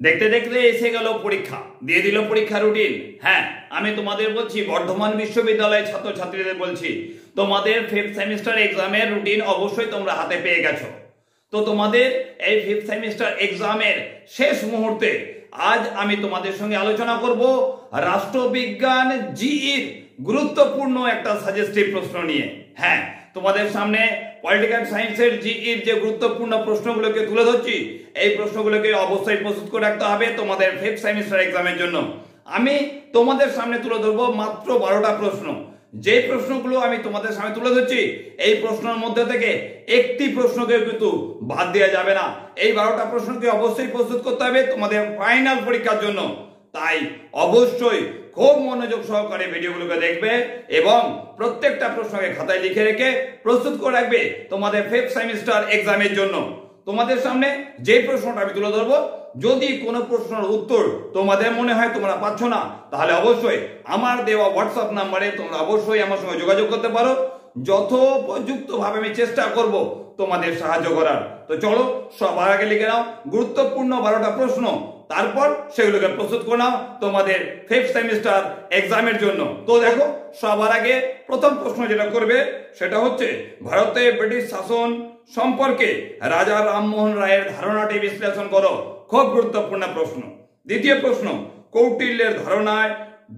দেখতে দেখতে এসে গেল পরীক্ষা, দিয়ে দিল পরীক্ষা রুটিন। হ্যাঁ, আমি তোমাদের বলছি, বর্ধমান বিশ্ববিদ্যালয়ের ছাত্রছাত্রীদের বলছি, তোমাদের 5th সেমিস্টার এক্সামের রুটিন অবশ্যই তোমরা হাতে পেয়ে গেছো। তো তোমাদের এই 5th সেমিস্টার এক্সামের শেষ মুহূর্তে আজ আমি তোমাদের সঙ্গে আলোচনা করব রাষ্ট্রবিজ্ঞান জিইর গুরুত্বপূর্ণ একটা সাজেস্টিভ প্রশ্ন নিয়ে। হ্যাঁ, তোমাদের সামনে পলিটিক্যাল সায়েন্সের জিইর যে গুরুত্বপূর্ণ প্রশ্নগুলোকে তুলে ধরছি, এই প্রশ্নগুলোকে অবশ্যই প্রস্তুত করে রাখতে হবে তোমাদের 5th সেমিস্টার এক্সামের জন্য। আমি তোমাদের সামনে তুলে ধরবো মাত্র 12টা প্রশ্ন। যে প্রশ্নগুলো আমি তোমাদের সামনে তুলে ধরছি, এই প্রশ্নের মধ্যে থেকে একটি প্রশ্নকে কিন্তু বাদ দেওয়া যাবে না। এই 12টা প্রশ্নকে অবশ্যই প্রস্তুত করতে হবে তোমাদের ফাইনাল পরীক্ষার জন্য। তাই অবশ্যই খুব মনোযোগ সহকারে ভিডিওগুলোকে দেখবে এবং প্রত্যেকটা প্রশ্নকে খাতায় লিখে রেখে প্রস্তুত করে রাখবে তোমাদের 5th সেমিস্টার এক্সামের জন্য। তোমাদের সামনে যে প্রশ্নটা আমি তুলে ধরবো, যদি কোনো প্রশ্নের উত্তর তোমাদের মনে হয় তোমরা পাচ্ছ না, তাহলে অবশ্যই আমার দেওয়া হোয়াটসঅ্যাপ নাম্বারে তোমরা অবশ্যই আমার সঙ্গে যোগাযোগ করতে পারো। যথোপযুক্তভাবে আমি চেষ্টা করব তোমাদের সাহায্য করার। তো চলো, সবার আগে লিখে নাও গুরুত্বপূর্ণ 12টা প্রশ্ন, তারপর সেগুলোকে প্রস্তুত করে নাও তোমাদের 5th সেমিস্টার এক্সামের জন্য। তো দেখো, সবার আগে প্রথম প্রশ্ন যেটা করবে সেটা হচ্ছে ভারতে ব্রিটিশ শাসন সম্পর্কে রাজা রামমোহন রায়ের ধারণাটি বিশ্লেষণ করো। খুব গুরুত্বপূর্ণ প্রশ্ন। দ্বিতীয় প্রশ্ন, কৌটিল্যের ধারণায়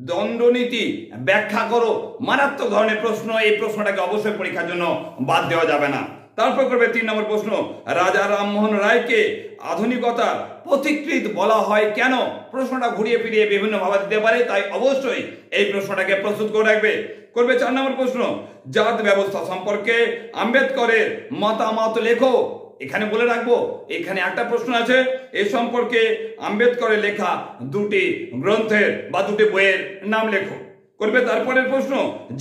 দণ্ডনীতি ব্যাখ্যা করো। মারাত্মক ধরনের প্রশ্ন, এই প্রশ্নটাকে অবশ্যই পরীক্ষার জন্য বাদ দেওয়া যাবে না। তারপর করবে 3 নম্বর প্রশ্ন, রাজা রামমোহন রায়কে আধুনিকতার পথিকৃৎ বলা হয় কেন? প্রশ্নটা ঘুরিয়ে ফিরিয়ে বিভিন্ন ভাবে দিতে পারে, তাই অবশ্যই এই প্রশ্নটাকে প্রস্তুত করে রাখবে। করবে 4 নম্বর প্রশ্ন, জাত ব্যবস্থা সম্পর্কে আম্বেদকরের মতামত লেখো। এখানে বলে রাখবো, এখানে একটা প্রশ্ন আছে, এ সম্পর্কে আম্বেদকরের লেখা 2টি গ্রন্থের বা 2টি বইয়ের নাম লেখো। করবে তারপরের প্রশ্ন,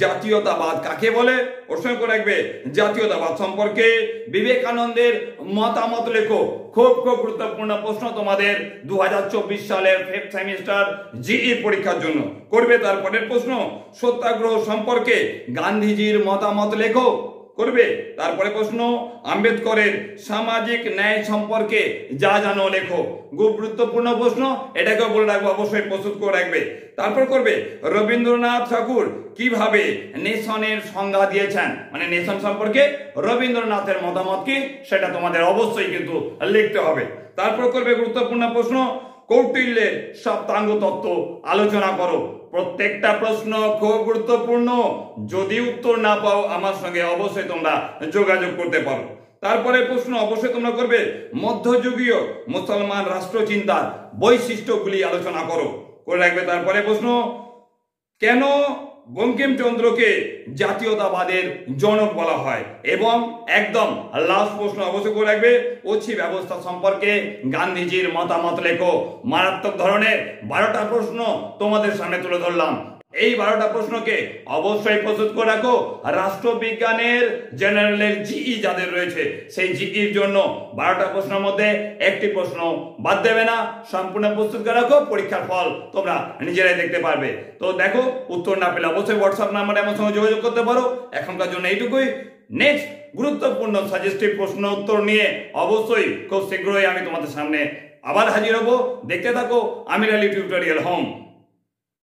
জাতীয়তাবাদ কাকে বলে? প্রশ্ন করে রাখবে, জাতীয়তাবাদ সম্পর্কে বিবেকানন্দের মতামত লেখো। খুব খুব গুরুত্বপূর্ণ প্রশ্ন তোমাদের 2024 সালের 5th সেমিস্টার জিই পরীক্ষার জন্য। করবে তারপরের প্রশ্ন, সত্যাগ্রহ সম্পর্কে গান্ধীজির মতামত লেখো। করবে তারপরে প্রশ্ন, আম্বেদকরের সামাজিক ন্যায় সম্পর্কে যা জানো লেখো। খুব গুরুত্বপূর্ণ প্রশ্ন, এটাকে বলে রাখবো, অবশ্যই প্রস্তুত করে রাখবে। তারপর করবে রবীন্দ্রনাথ ঠাকুর কিভাবে নেশনের সংজ্ঞা দিয়েছেন, মানে নেশন সম্পর্কে রবীন্দ্রনাথের মতামত কি, সেটা তোমাদের অবশ্যই কিন্তু লিখতে হবে। তারপর করবে গুরুত্বপূর্ণ প্রশ্ন, কৌটিল্যের সপ্তাঙ্গ তত্ত্ব আলোচনা করো। প্রত্যেকটা প্রশ্ন খুব গুরুত্বপূর্ণ, যদি উত্তর না পাও আমার সঙ্গে অবশ্যই তোমরা যোগাযোগ করতে পারো। তারপরে প্রশ্ন অবশ্যই তোমরা করবে মধ্যযুগীয় মুসলমান রাষ্ট্রচিন্তার বৈশিষ্ট্যগুলি আলোচনা করো। করে রাখবে তারপরে প্রশ্ন, কেন বঙ্কিমচন্দ্রকে জাতীয়তাবাদের জনক বলা হয়? এবং একদম লাস্ট প্রশ্ন অবশ্যই করে রাখবে, অছি ব্যবস্থা সম্পর্কে গান্ধীজির মতামত লেখো। মারাত্মক ধরনের 12টা প্রশ্ন তোমাদের সামনে তুলে ধরলাম। এই 12টা প্রশ্নকে অবশ্যই প্রস্তুত করে রাখো। রাষ্ট্রবিজ্ঞানের জেনারেলের জিই যাদের রয়েছে, সেই জিইর জন্য 12টা প্রশ্নের মধ্যে একটি প্রশ্ন বাদ দেবে না। সম্পূর্ণ প্রস্তুত করে রাখো, পরীক্ষার ফল তোমরা নিজেরাই দেখতে পারবে। তো দেখো, উত্তর না পেলে অবশ্যই হোয়াটসঅ্যাপ নাম্বারে আমার সঙ্গে যোগাযোগ করতে পারো। এখনকার জন্য এইটুকুই। নেক্সট গুরুত্বপূর্ণ সাজেস্টিভ প্রশ্ন উত্তর নিয়ে অবশ্যই খুব শীঘ্রই আমি তোমাদের সামনে আবার হাজির হব। দেখতে থাকো আমির আলী টিউটোরিয়াল হোম।